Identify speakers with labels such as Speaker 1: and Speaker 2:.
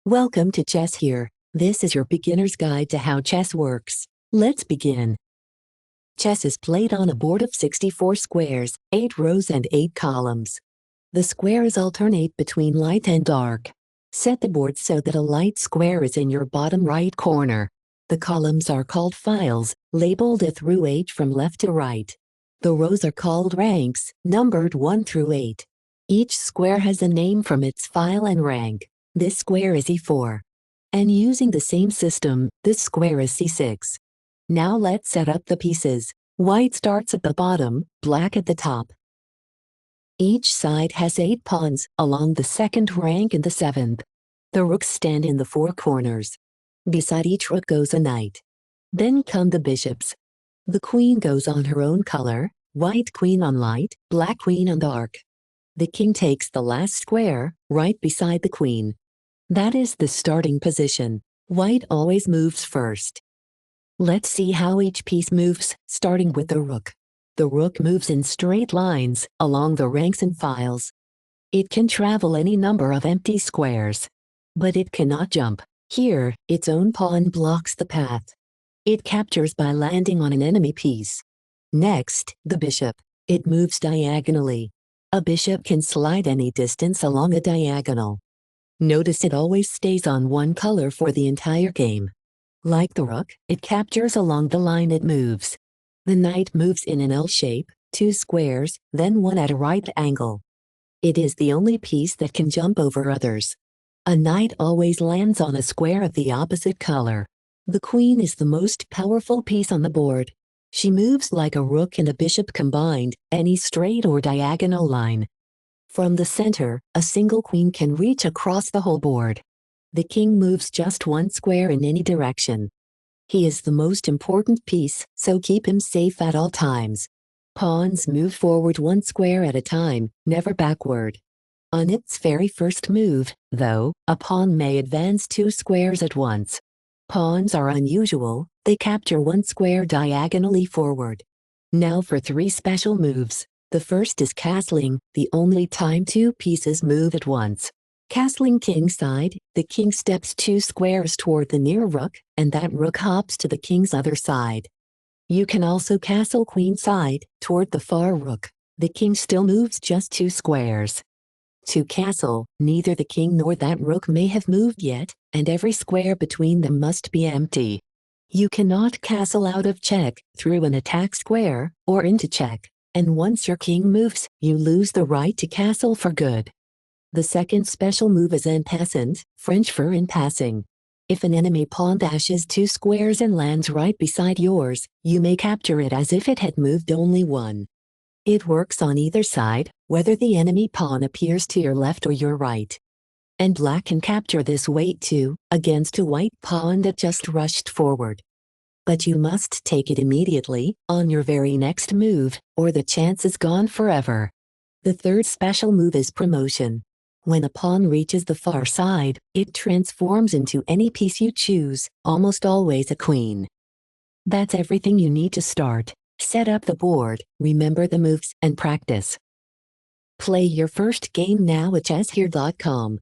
Speaker 1: Welcome to ChessHere. This is your beginner's guide to how chess works. Let's begin. Chess is played on a board of 64 squares, 8 rows and 8 columns. The squares alternate between light and dark. Set the board so that a light square is in your bottom right corner. The columns are called files, labeled A through H from left to right. The rows are called ranks, numbered 1 through 8. Each square has a name from its file and rank. This square is E4. And using the same system, this square is C6. Now let's set up the pieces. White starts at the bottom, black at the top. Each side has 8 pawns, along the second rank and the 7th. The rooks stand in the 4 corners. Beside each rook goes a knight. Then come the bishops. The queen goes on her own color, white queen on light, black queen on dark. The king takes the last square, right beside the queen. That is the starting position. White always moves first. Let's see how each piece moves, starting with the rook. The rook moves in straight lines, along the ranks and files. It can travel any number of empty squares. But it cannot jump. Here, its own pawn blocks the path. It captures by landing on an enemy piece. Next, the bishop. It moves diagonally. A bishop can slide any distance along a diagonal. Notice it always stays on one color for the entire game. Like the rook, it captures along the line it moves. The knight moves in an L shape, 2 squares, then one at a right angle. It is the only piece that can jump over others. A knight always lands on a square of the opposite color. The queen is the most powerful piece on the board. She moves like a rook and a bishop combined, any straight or diagonal line. From the center, a single queen can reach across the whole board. The king moves just 1 square in any direction. He is the most important piece, so keep him safe at all times. Pawns move forward 1 square at a time, never backward. On its very first move, though, a pawn may advance 2 squares at once. Pawns are unusual, they capture 1 square diagonally forward. Now for 3 special moves. The first is castling, the only time 2 pieces move at once. Castling kingside, the king steps 2 squares toward the near rook, and that rook hops to the king's other side. You can also castle queenside, toward the far rook. The king still moves just 2 squares. To castle, neither the king nor that rook may have moved yet, and every square between them must be empty. You cannot castle out of check, through an attack square, or into check, and once your king moves, you lose the right to castle for good. The second special move is en passant, French for in passing. If an enemy pawn dashes 2 squares and lands right beside yours, you may capture it as if it had moved only 1. It works on either side, whether the enemy pawn appears to your left or your right. And black can capture this weight too, against a white pawn that just rushed forward. But you must take it immediately, on your very next move, or the chance is gone forever. The third special move is promotion. When a pawn reaches the far side, it transforms into any piece you choose, almost always a queen. That's everything you need to start. Set up the board, remember the moves, and practice. Play your first game now at ChessHere.com.